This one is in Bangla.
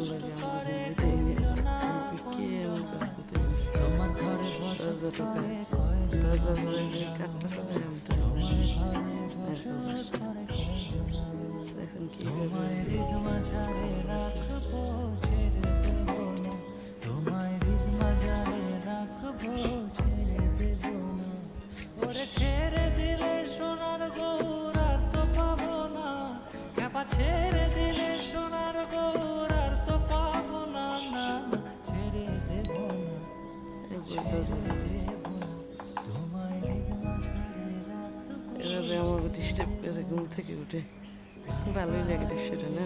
লাগে আমার ঘুমোইতেই নিয়ে কে এমন করে করতে দরজা টোকায় দরজা পরে যে কাঠটা টোকায় আমি তো এখন কি ছেড়ে দিলে সোনার গৌর আর তো পাবো না, ক্যাপা ছেড়ে দিলে সোনার গৌর আর তো পাবো না, না না ছেড়ে দেব না, ছেড়ে দেব না, তোমায় মাঝারে রাখবো। এভাবে আমাকে ডিস্টার্ব করে ঘুম থেকে উঠে ভালোই লাগে দৃশ্যটা না।